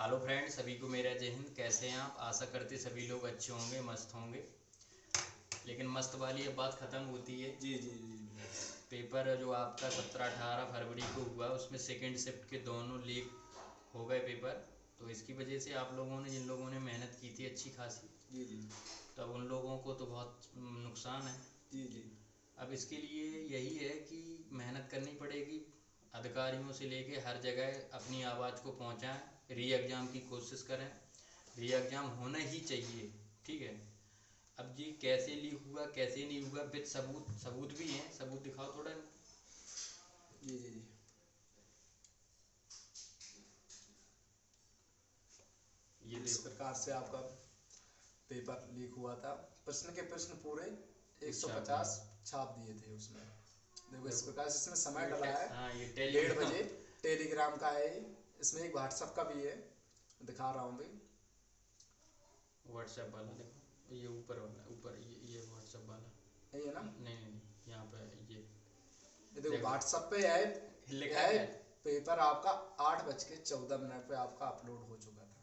Hello friends, सभी को मेरा जय हिंद। कैसे हैं आप? आशा करते सभी लोग अच्छे होंगे, मस्त होंगे। लेकिन मस्त वाली अब बात ख़त्म होती है। जी जी जी। पेपर जो आपका 17-18 फरवरी को हुआ, उसमें सेकेंड शिफ्ट के दोनों लीक हो गए पेपर। तो इसकी वजह से आप लोगों ने, जिन लोगों ने मेहनत की थी अच्छी खासी, जी जी तब उन लोगों को तो बहुत नुकसान है। जी जी। अब इसके लिए यही है कि मेहनत करनी पड़ेगी। अधिकारियों से लेके हर जगह अपनी आवाज़ को पहुंचाएं, री एग्ज़ाम की कोशिश करें। री एग्ज़ाम होना ही चाहिए, ठीक है। अब जी कैसे लीक हुआ कैसे नहीं हुआ, विद सबूत, सबूत भी हैं। सबूत दिखाओ थोड़ा। जी जी जी। ये इस देखो। प्रकार से आपका पेपर लीक हुआ था। प्रश्न पूरे अच्छा, 150 छाप दिए थे उसमें। देखो इस प्रकार से इसमें समय ये डला है हाँ, ये 1:30 टेलीग्राम। बजे। टेलीग्राम का है, इसमें एक व्हाट्सएप का भी है, दिखा रहा हूँ भाई। व्हाट्सएप वाला देखो, ये ऊपर वाला, ऊपर ये व्हाट्सएप वाला। यही है ना? नहीं नहीं, यहाँ पे ये ये देखो देखो व्हाट्सएप पे है। लिखा है क्या है? पेपर आपका 8:14 पे आपका अपलोड हो चुका था।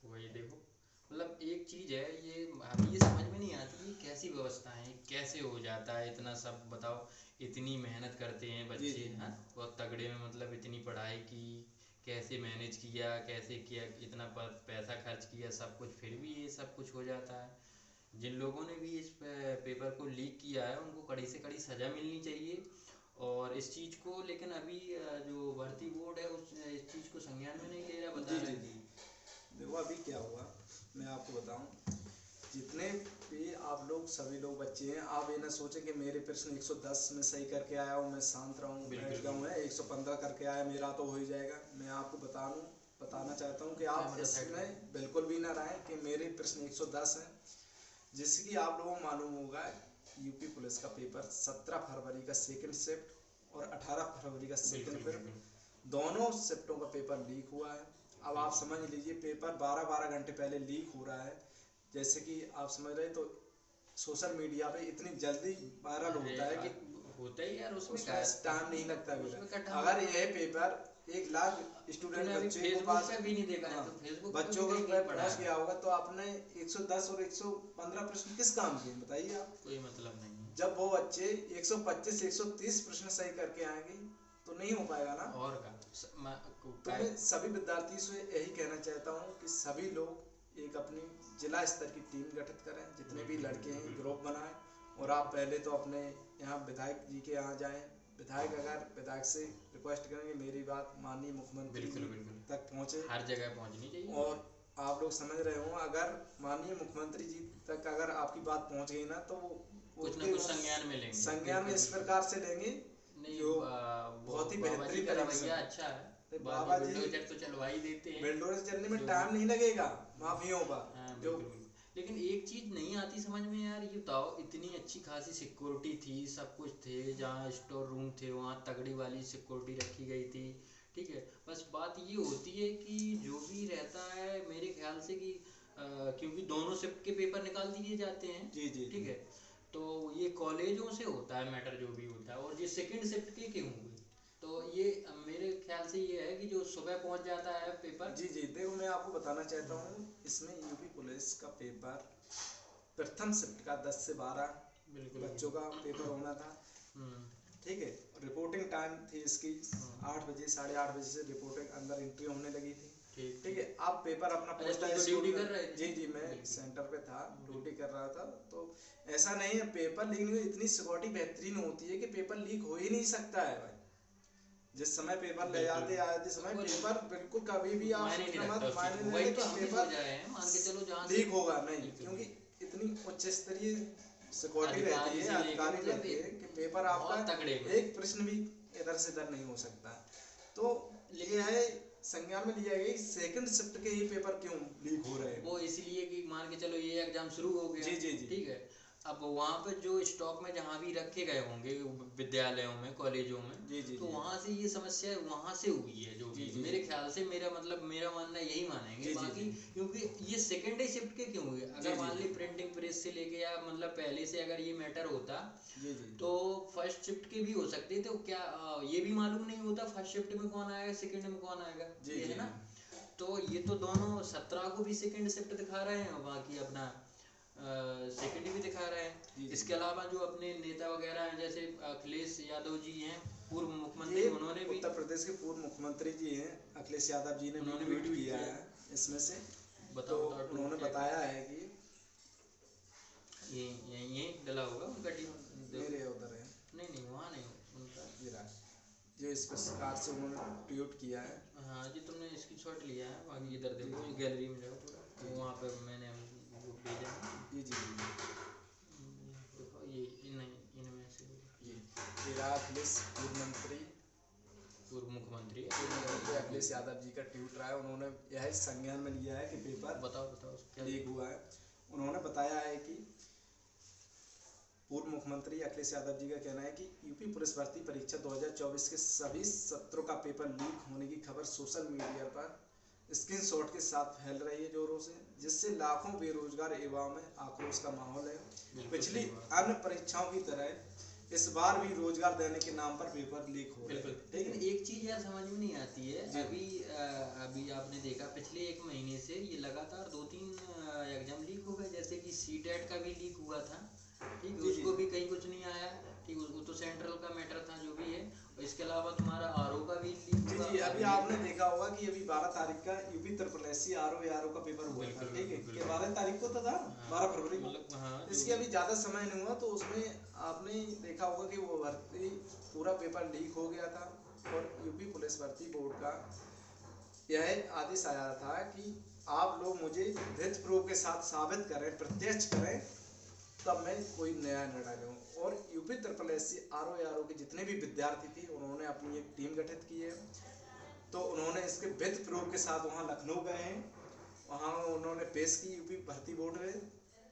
वही देखो। मतलब एक चीज है, ये अभी ये समझ में नहीं आती, ये कैसी व्यवस्था है, कैसे हो जाता है इतना सब, बताओ। इतनी मेहनत करते हैं जी बच्चे, जी हैं बहुत तगड़े में, मतलब इतनी पढ़ाई की, कैसे मैनेज किया, कैसे किया, इतना पैसा खर्च किया, सब कुछ, फिर भी ये सब कुछ हो जाता है। जिन लोगों ने भी इस पेपर को लीक किया है, उनको कड़ी से कड़ी सज़ा मिलनी चाहिए। और इस चीज़ को, लेकिन अभी जो भर्ती बोर्ड है उस इस चीज़ को संज्ञान में नहीं ले रहा, बता जी रहे जी हैं। जी। देखो अभी क्या हुआ, मैं आपको बताऊं। जितने भी आप लोग, सभी लोग बच्चे हैं, आप ये ना सोचें कि मेरे प्रश्न 110 में सही करके आया हूँ, मैं शांत रहूँ, बिल्कुल बैठ जाऊँ, है 115 करके आया मेरा तो हो ही जाएगा। मैं आपको बताना चाहता हूँ कि आप कैमरा साइड में। इसमें बिल्कुल भी ना रहें कि मेरे प्रश्न 110 हैं। जिससे कि आप लोगों को मालूम होगा, यूपी पुलिस का पेपर 17 फरवरी का सेकंड शिफ्ट और 18 फरवरी का सेकंड बिल्कुल शिफ्ट, बिल्कुल। दोनों शिफ्टों का पेपर लीक हुआ है। अब आप समझ लीजिए, पेपर 12-12 घंटे पहले लीक हो रहा है। जैसे कि आप समझ रहे, तो सोशल मीडिया पे इतनी जल्दी वायरल अरे होता है कि होता ही यार, उसमें क्या उसमें टाइम नहीं लगता उसमें क्या मेरा। टाइम अगर लगता है? यह पेपर 1 लाख स्टूडेंट तूने अभी बच्चे को फेसबुक पास, पे भी नहीं देखा है हाँ, तो फेसबुक पे बच्चों भी को कहीं पे कहीं पढ़ा पहुंच है। गया होगा, तो आपने 110 और 115 प्रश्न किस काम के हैं, बताइए आप। कोई मतलब नहीं है। जब वो बच्चे 125 130 प्रश्न सही करके आएंगे तो नहीं हो पाएगा ना। और का तो मैं सभी विद्यार्थियों से यही कहना चाहता हूँ कि सभी लोग एक अपनी जिला स्तर की टीम गठित करें, जितने भी लड़के हैं ग्रुप बनाएं। और आप पहले तो अपने यहाँ विधायक जी के यहाँ जाएं। विधायक से रिक्वेस्ट करेंगे मेरी बात माननीय मुख्यमंत्री बिल्कुल जी बिल्कुल, तक पहुँचे। हर जगह पहुंचनी चाहिए। और आप लोग समझ रहे हो, अगर माननीय मुख्यमंत्री जी तक अगर आपकी बात पहुँच गई ना, तो वो कुछ ना उसके कुछ संज्ञान में लेंगे, संज्ञान में बिल्कुल इस बिल्कुल। प्रकार से लेंगे नहीं जो वो बहुत ही बाबा जी बेहतरीन का तरीके से। रवैया अच्छा है। बाबा बाबा जी जी बुलडोजर तो चलवा ही देते हैं। बिल्डोजर चलने में जो टाइम नहीं लगेगा माफियों का। हाँ जो बिल्कुल बिल्कुल। लेकिन एक चीज नहीं आती समझ में यार, ये बताओ, इतनी अच्छी खासी सिक्योरिटी थी, सब कुछ थे, जहाँ स्टोर रूम थे वहाँ तगड़ी वाली सिक्योरिटी रखी गई थी, ठीक है। बस बात ये होती है कि जो भी रहता है, मेरे ख्याल से कि क्योंकि दोनों शिफ्ट के पेपर निकाल दिए जाते हैं, जी जी जी। ठीक है। तो ये कॉलेजों से होता है मैटर, जो भी होता है। और ये सेकंड शिफ्ट के क्यों हुए? तो ये मेरे ख्याल से ये है कि जो सुबह पहुंच जाता है पेपर। जी जी। देखो मैं आपको बताना चाहता हूँ, इसमें यूपी पुलिस का पेपर प्रथम शिफ्ट का 10 से 12 बिल्कुल बच्चों बिल्कुल। का पेपर होना था। हम्म। ठीक है। रिपोर्टिंग टाइम थी इसकी हाँ, 8 बजे, 8:30 बजे से रिपोर्टिंग अंदर एंट्री होने लगी थी। ठीक ठीक ठीक। है। आप पेपर अपना अच्छा, पहुंचता तुम है तो स्कूल ड्यूटी में। कर रहे थे जी ना? जी, मैं बिल्कुल सेंटर पे था, ड्यूटी बिल्कुल। कर रहा था। तो ऐसा नहीं है पेपर लीक नहीं, इतनी सिक्योरिटी बेहतरीन होती है कि पेपर लीक हो ही नहीं सकता है भाई। जिस समय पेपर ले बिल्कुल जाते आते समय वो पेपर बिल्कुल कभी भी आप मायने नहीं सोचना रखता मत, उस चीज मायने को, नहीं वही रहे तो कि हम भी सोच पेपर रहे हैं, मान के चलो जहाँ से। लीक होगा नहीं, बिल्कुल क्योंकि बिल्कुल। इतनी उच्च स्तरीय सिक्योरिटी रहती अधिकारी है, से लेके अधिकारी मतलब रहते हैं कि पेपर आपका बहुत तगड़े में। एक प्रश्न भी इधर से इधर नहीं हो सकता। तो ये है, संज्ञान में लिया गया सेकंड शिफ्ट के ये पेपर क्यों लीक हो रहे हैं। वो इसलिए कि मान के चलो ये एग्जाम शुरू हो गया, जी जी जी। ठीक है। अब वहाँ पे जो स्टॉक में जहाँ भी रखे गए होंगे विद्यालयों में, कॉलेजों में, जी जी तो जी वहाँ से ये समस्या वहाँ से हुई है, जो जी भी जी मेरे ख्याल से, मेरा मतलब मेरा मानना यही मानेंगे जी जी बाकी। जी क्योंकि ये सेकेंड डे शिफ्ट के क्यों हुए? जी अगर जी मान ली जी प्रिंटिंग प्रेस से लेके, या मतलब पहले से अगर ये मैटर होता, जी जी तो फर्स्ट शिफ्ट के भी हो सकते थे। तो क्या ये भी मालूम नहीं होता फर्स्ट शिफ्ट में कौन आएगा, सेकंड में कौन आएगा, जी ये जी है ना। तो ये तो दोनों 17 को भी सेकंड शिफ्ट दिखा रहे हैं और बाकी अपना सेकंड भी दिखा रहे हैं। इसके अलावा जो अपने नेता वगैरह हैं जैसे अखिलेश यादव जी हैं पूर्व मुख्यमंत्री, उन्होंने भी उत्तर प्रदेश के पूर्व मुख्यमंत्री जी हैं अखिलेश यादव जी ने भी ट्वीट किया है इसमें से। तो उन्होंने बताया है कि ये यही डला होगा उनका टीम मेरे उधर है, नहीं वहाँ नहीं उनका जो इस प्रकार से उन्होंने ट्वीट किया है। हाँ जी, तुमने इसकी शॉट लिया है, बाकी इधर देखो गैलरी में जाओ थोड़ा, वहाँ पे मैंने भेजा जी जी देखो ये इनमें से ये अखिलेश पूर्व मुख्यमंत्री अखिलेश यादव जी का ट्वीट रहा है। उन्होंने यह संज्ञान में लिया है कि पेपर बताओ क्या लीक हुआ है। उन्होंने बताया है कि पूर्व मुख्यमंत्री अखिलेश यादव जी का कहना है कि यूपी पुलिस भर्ती परीक्षा 2024 के सभी सत्रों का पेपर लीक होने की खबर सोशल मीडिया पर स्क्रीनशॉट के साथ फैल रही है जोरों से, जिससे लाखों बेरोजगार युवाओं में आक्रोश का माहौल है। पिछली अन्य परीक्षाओं की तरह इस बार भी रोजगार देने के नाम पर पेपर लीक हो रहे हैं। लेकिन एक चीज यार समझ में नहीं आती है, अभी आपने देखा पिछले 1 महीने से ये लगातार 2-3 एग्जाम लीक हो गए, जैसे कि सीटेट का भी लीक हुआ था, ठीक है, उसको भी कहीं कुछ नहीं आया, ठीक, वो तो सेंट्रल का मैटर था जो भी है। और इसके अलावा तुम्हारा आरओ का भी लीक हुआ। जी अभी आपने देखा होगा कि अभी 12 तारीख का यूपी SSC आरओ का पेपर हुआ था, ठीक है, कि 12 तारीख को तो था, 12 फरवरी को। इसकी अभी ज्यादा समय नहीं हुआ, तो उसमें आपने देखा होगा कि वो भर्ती पूरा पेपर लीक हो गया था। और यूपी पुलिस भर्ती बोर्ड का यह आदेश आया था कि आप लोग मुझे विद प्रूफ के साथ साबित करें, प्रत्यक्ष करें, तब मैं कोई नया निर्णय लूँ। और यूपी SSC आरओ के जितने भी विद्यार्थी थे उन्होंने अपनी एक टीम गठित की है। तो उन्होंने इसके विद प्रूफ के साथ वहाँ लखनऊ गए हैं, वहाँ उन्होंने पेश की यूपी भर्ती बोर्ड में।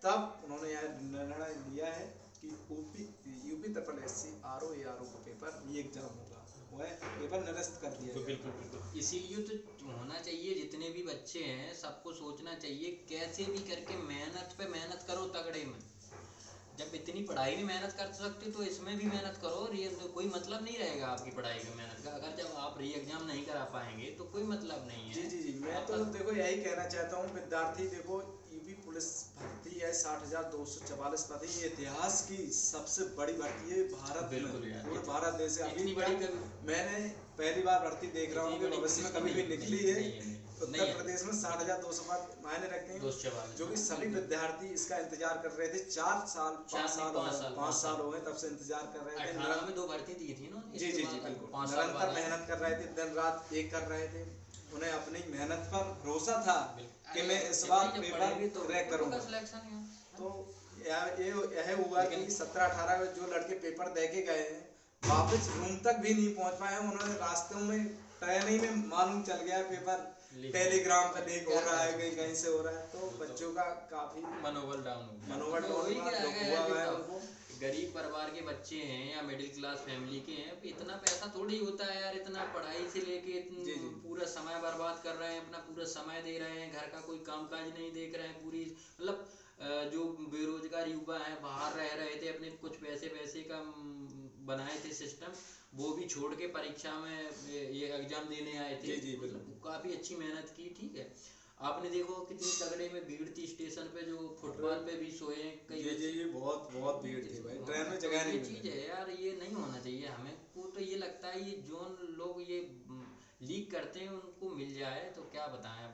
तब उन्होंने यह निर्णय लिया है कि यूपी SSC आरओ का पेपर ये एग्जाम होगा, वह पेपर निरस्त कर दिया गया। बिल्कुल इसीलिए तो होना चाहिए, जितने भी बच्चे हैं सबको सोचना चाहिए कैसे भी करके मेहनत पे मेहनत करो तगड़े में। जब इतनी पढ़ाई में मेहनत कर सकते तो इसमें भी मेहनत करो, तो कोई मतलब नहीं रहेगा आपकी पढ़ाई में मेहनत का। अगर जब आप री एग्जाम नहीं करा पाएंगे तो कोई मतलब नहीं है। जी मैं तो देखो यही कहना चाहता हूँ, विद्यार्थी देखो यूपी पुलिस भर्ती है 60,244 पद, ये इतिहास की सबसे बड़ी भर्ती है भारत में, पूरे भारत देश से। अभी मैंने पहली बार भर्ती देख रहा हूँ, भविष्य में कभी भी निकली है। उत्तर प्रदेश में 60,200 पद मायने रखते हैं, जो कि सभी विद्यार्थी इसका इंतजार कर रहे थे। 5 साल हो गए तब से इंतजार कर रहे थे। 18 में 2 भर्ती दी थी ना। जी बिल्कुल, निरंतर मेहनत कर रहे थे, दिन रात एक कर रहे थे। उन्हें अपनी मेहनत पर भरोसा था कि मैं इस बार पेपर क्रैक करूंगा। तो यह हुआ कि 17-18 जो लड़के पेपर दे के गए हैं वापस रूम तक भी नहीं पहुंच पाए। उन्होंने रास्तों में ट्रेनिंग में मालूम चल गया पेपर टेलीग्राम पे लीक हो रहा है, कहीं से हो रहा है। तो बच्चों का काफी मनोबल डाउन हुआ है। गरीब परिवार के बच्चे हैं या मिडिल क्लास फैमिली के हैं, इतना पैसा थोड़ी होता है यार, इतना पढ़ाई से लेके पूरा समय बर्बाद कर रहे हैं, अपना पूरा समय दे रहे हैं, घर का कोई कामकाज नहीं देख रहे हैं। पूरी मतलब जो बेरोजगार युवा है बाहर रह रहे थे, अपने कुछ पैसे का बनाए थे सिस्टम, वो भी छोड़ के परीक्षा में ये एग्जाम देने आए थे। जी बिल्कुल, काफी अच्छी मेहनत की, ठीक है। आपने देखो कितनी तगड़े में भीड़ थी स्टेशन पे, जो फुटपाथ पे भी सोए कई। जी बहुत भीड़ थी भाई, ट्रेन में जगह नहीं। चीज है यार, ये नहीं होना चाहिए। हमें को तो ये लगता है ये जो लोग ये लीक करते हैं उनको मिल जाए तो क्या बताएं,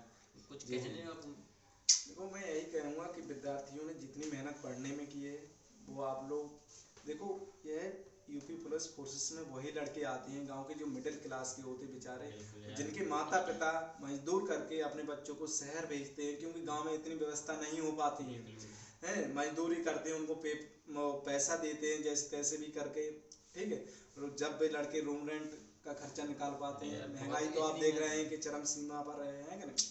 कुछ कहने। और देखो मैं यही कहूँगा कि विद्यार्थियों ने जितनी मेहनत पढ़ने में की है वो आप लोग देखो, यह यूपी पुलिस फोर्सेस में वही लड़के आते हैं गांव के जो मिडिल क्लास के होते बेचारे, जिनके माता पिता मजदूर करके अपने बच्चों को शहर भेजते हैं, क्योंकि गांव में इतनी व्यवस्था नहीं हो पाती है। मजदूरी करते हैं, उनको पैसा देते हैं जैसे तैसे भी करके, ठीक है। और जब वे लड़के रूम रेंट का खर्चा निकाल पाते हैं, महंगाई तो आप देख रहे हैं कि चरम सीमा पर रहे हैं कि नहीं।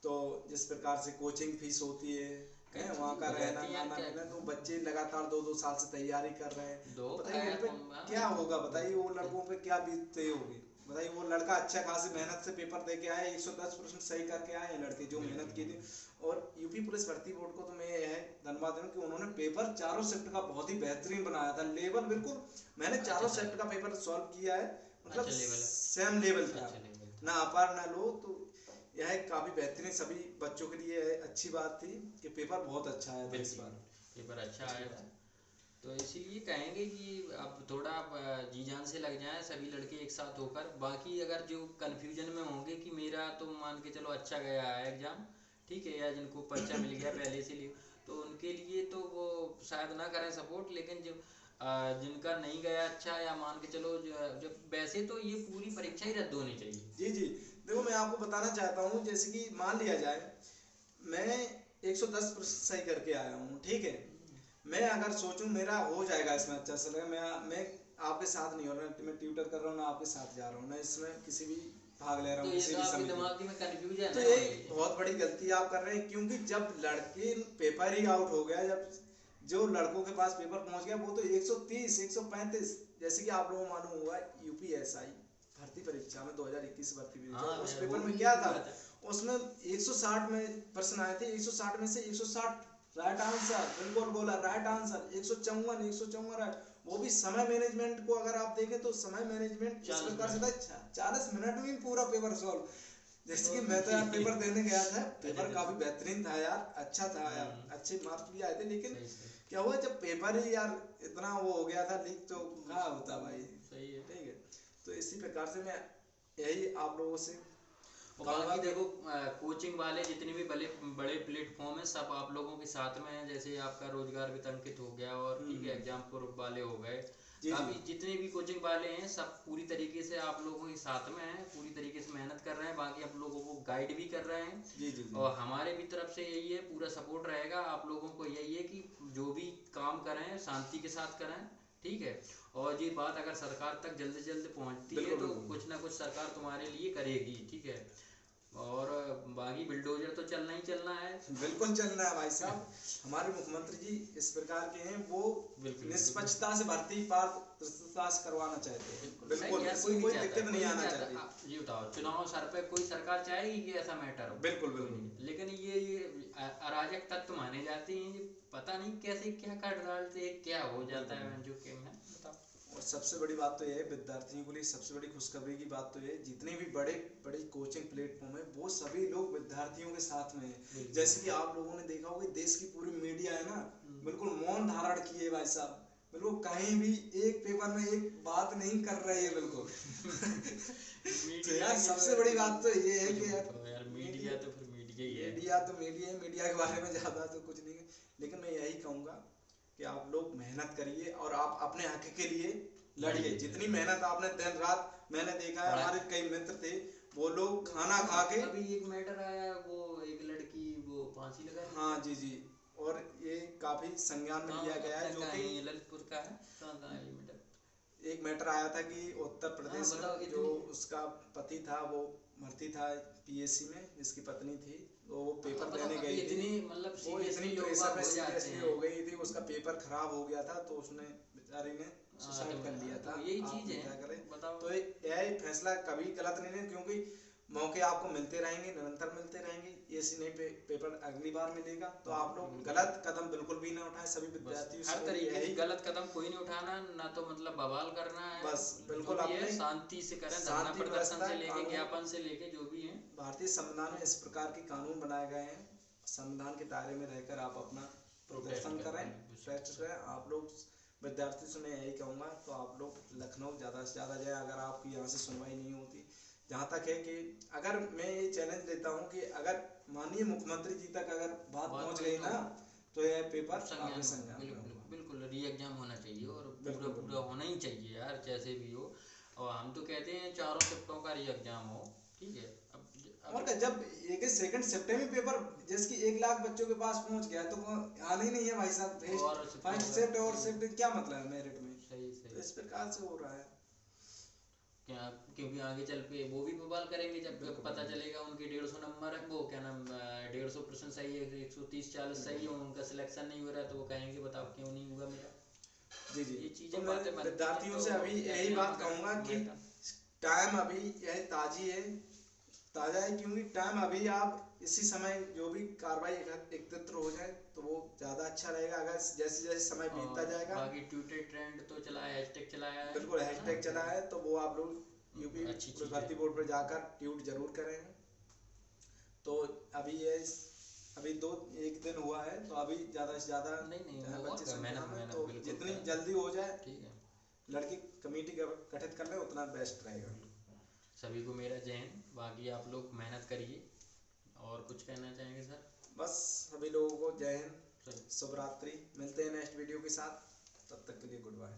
तो जिस प्रकार से कोचिंग फीस होती है वहाँ का रहना खाना पीना, तो बच्चे लगातार 2-2 साल से तैयारी कर रहे हैं। बताइए उन पे क्या होगा, बताइए वो लड़कों पे क्या बीतते होगी। बताइए वो लड़का अच्छा खासी मेहनत से पेपर दे के आए, 110% सही करके आए हैं लड़के जो मेहनत की थी। और यूपी पुलिस भर्ती बोर्ड को तो मैं यह धन्यवाद दूं कि उन्होंने पेपर चारों शिफ्ट का बहुत ही बेहतरीन बनाया था। लेवल बिल्कुल, मैंने चारों शिफ्ट का पेपर सॉल्व किया है, मतलब सेम लेवल था, ना अपार ना लो। तो यह काफी बेहतरीन सभी बच्चों के लिए अच्छी बात थी कि पेपर बहुत अच्छा आया था इस बार। पेपर अच्छा आया था, तो इसीलिए कहेंगे कि अब थोड़ा जी जान से लग जाए सभी लड़के एक साथ होकर। बाकी अगर जो कन्फ्यूजन में होंगे कि मेरा तो मान के चलो अच्छा गया है एग्ज़ाम, ठीक है, या जिनको पर्चा मिल गया पहले से लिए, तो उनके लिए तो वो शायद ना करें सपोर्ट, लेकिन जो जिनका नहीं गया अच्छा, या मान के चलो जब वैसे तो ये पूरी परीक्षा ही रद्द होनी चाहिए। जी जी, देखो मैं आपको बताना चाहता हूँ, जैसे कि मान लिया जाए मैं 110% सही करके आया हूँ, ठीक है, मैं अगर सोचूं मेरा हो जाएगा इसमें अच्छा से लगा, मैं आपके साथ नहीं हो रहा, मैं ट्यूटर कर रहा हूँ ना आपके साथ जा रहा हूँ ना इसमें किसी भी भाग ले रहा तो हूँ ये किसी तो भी आपके समिति में, दिमाग में कन्फ्यूजन तो है ये वही। बहुत बड़ी गलती आप कर रहे हैं, क्योंकि जब लड़के पेपर ही आउट हो गया, जब जो लड़कों के पास पेपर पहुंच गया वो तो 130 135, जैसे कि आप लोगों को मालूम होगा यूपीएसआई भर्ती परीक्षा में 2021 भर्ती परीक्षा, हाँ उस यार, वो पेपर में भी क्या था, हुआ था। उसमें 160 में प्रश्न आए थे, 160 में से 160 राइट आंसर, बिल्कुल बोला राइट आंसर, 154 राइट, वो भी समय मैनेजमेंट को अगर आप देखें तो समय मैनेजमेंट इस 40 प्रकार से मिनट था 40 मिनट में ही पूरा पेपर सॉल्व। जैसे कि मैं तो यार पेपर देने गया था, पेपर काफी बेहतरीन था यार, अच्छा था यार, अच्छे मार्क्स भी आए थे, लेकिन सही सही क्या हुआ जब पेपर ही यार इतना वो हो गया था लीक, तो क्या होता भाई, सही है। ठीक है। तो इसी प्रकार से मैं यही आप लोगों से और कहूंगा बाकी कि देखो कोचिंग वाले जितने भी बड़े बड़े प्लेटफॉर्म है सब आप लोगों के साथ में है, जैसे आपका रोजगार वित्त अंकित हो गया, और ठीक है एग्जाम पूर्व वाले हो गए, जी जी काफ़ी जितने भी कोचिंग वाले हैं सब पूरी तरीके से आप लोगों के साथ में हैं, पूरी तरीके से मेहनत कर रहे हैं, बाकी आप लोगों को गाइड भी कर रहे हैं। जी जी जी और हमारे भी तरफ से यही है, पूरा सपोर्ट रहेगा आप लोगों को, यही है कि जो भी काम करें शांति के साथ करें, ठीक है। और ये बात अगर सरकार तक जल्द से जल्द पहुंचती है बिल्कुल तो बिल्कुल कुछ ना कुछ सरकार तुम्हारे लिए करेगी, ठीक है। और बाकी बिल्डोजर तो चलना ही चलना है। बिल्कुल चलना है भाई साहब, हमारे मुख्यमंत्री जी इस प्रकार के हैं, वो बिल्कुल निष्पक्षता से भर्ती पारदर्शिता से करवाना चाहते हैं, बिल्कुल यार, इसमें कोई दिक्कत नहीं आना चाहता। चाहिए। ये बताओ, चुनाव सर पे कोई सरकार चाहेगी कि ऐसा मैटर हो? बिल्कुल कोई बिल्कुल नहीं। लेकिन ये अराजक तत्व माने जाते हैं, ये पता नहीं कैसे क्या काट डालते हैं, क्या हो जाता है जो कि मैं बताओ। और सबसे बड़ी बात तो यह है, विद्यार्थियों के लिए सबसे बड़ी खुशखबरी की बात तो ये, जितने भी बड़े बड़ी कोचिंग प्लेटफॉर्म है वो सभी लोग विद्यार्थियों के साथ में है। जैसे कि आप लोगों ने देखा होगा देश की पूरी मीडिया है ना, बिल्कुल मौन धारण किए भाई साहब, बिल्कुल कहीं भी एक पेपर में एक बात नहीं कर रही है बिल्कुल। तो यार सबसे बड़ी बात तो ये है कि यार मीडिया तो फिर मीडिया ही है। मीडिया तो मीडिया है, मीडिया के बारे में ज्यादा तो कुछ नहीं है, लेकिन मैं यही कहूंगा कि आप लोग मेहनत करिए और आप अपने हक के लिए लड़िए, जितनी मेहनत आपने दिन रात, मैंने देखा है हमारे कई मित्र थे वो लोग खाना खा के, अभी एक मैटर आया, वो एक लड़की वो फांसी लगा दी। हाँ जी जी, और ये काफी संज्ञान में लिया गया है, जो कि ललितपुर का है, कहाँ है ये मैटर? एक मैटर आया था कि उत्तर प्रदेश में जो उसका पति था वो भर्ती था पीएससी में, जिसकी पत्नी थी वो पेपर देने गई थी, मतलब वो इतनी प्रेशर में सीरियसली हो गई थी, उसका पेपर खराब हो गया था, तो उसने बेचारी ने सुसाइड कर लिया था। यही चीज है, क्या करें, बताओ। तो यह फैसला कभी गलत नहीं है, क्योंकि मौके आपको मिलते रहेंगे, निरंतर मिलते रहेंगे, ऐसी नहीं पेपर अगली बार मिलेगा, तो आप लोग गलत कदम बिल्कुल भी ना उठाएं, सभी विद्यार्थियों हर तरीके से गलत कदम कोई नहीं उठाना, ना तो मतलब बवाल करना है, बस बिल्कुल अपने शांति से करें, धरना प्रदर्शन से लेके ज्ञापन से लेके जो भी है। भारतीय संविधान में इस प्रकार के कानून बनाए गए हैं, संविधान के दायरे में रहकर आप अपना प्रदर्शन करें, प्रोटेस्ट करें। आप लोग विद्यार्थी से मैं यही कहूँगा, तो आप लोग लखनऊ ज़्यादा से ज़्यादा जाए, अगर आपकी यहाँ से सुनवाई नहीं होती, जहाँ तक है कि अगर मैं ये चैलेंज देता हूँ कि अगर माननीय मुख्यमंत्री जी तक अगर बात पहुँच गई ना, तो यह पेपर आगे संज्ञान बिल्कुल री एग्जाम होना चाहिए, और पूरा होना ही चाहिए यार, जैसे भी हो। और हम तो कहते हैं चारों शिफ्टों का री एग्जाम हो, ठीक है। और जब एक सेकंड शिफ्ट में पेपर जैसे कि 1 लाख बच्चों के पास पहुंच गया, तो आना ही नहीं है भाई साहब, फर्स्ट शिफ्ट और शिफ्ट क्या मतलब है मेरिट में, सही तो इस प्रकार से हो रहा है क्या, क्योंकि आगे चल पे वो भी बवाल करेंगे जब पता चलेगा उनके 150 नंबर है, वो क्या नाम 150% सही है, 130-40 सही है, उनका सिलेक्शन नहीं हो रहा है, तो वो कहेंगे बताओ क्यों नहीं हुआ मेरा। जी जी, ये तो चीजें मैं विद्यार्थियों से अभी यही बात कहूंगा कि टाइम अभी यह ताजा है, क्योंकि टाइम अभी आप इसी समय जो भी कार्रवाई एकत्र हो जाए तो वो ज्यादा अच्छा रहेगा, अगर जैसे जैसे समय बीतता जाएगा। बाकी ट्विटर ट्रेंड तो चला है, हैशटैग चलाया है, बिल्कुल हैशटैग चला है, तो वो आप लोग यूपी भर्ती बोर्ड पर जाकर ट्वीट जरूर करें, तो अभी एक दिन हुआ है, तो अभी ज़्यादा से ज़्यादा नहीं बच्चे संख्या मेहनत में, मेहनत तो बिल्कुल जितनी करें। जल्दी हो जाए ठीक है। लड़की कमेटी गठित कर ले उतना बेस्ट रहेगा। सभी को मेरा जय हिंद। बाकी आप लोग मेहनत करिए। और कुछ कहना चाहेंगे सर? बस सभी लोगों को जय हिंद, चलिए। शुभ रात्रि। मिलते हैं नेक्स्ट वीडियो के साथ, तब तक के लिए गुड बाय।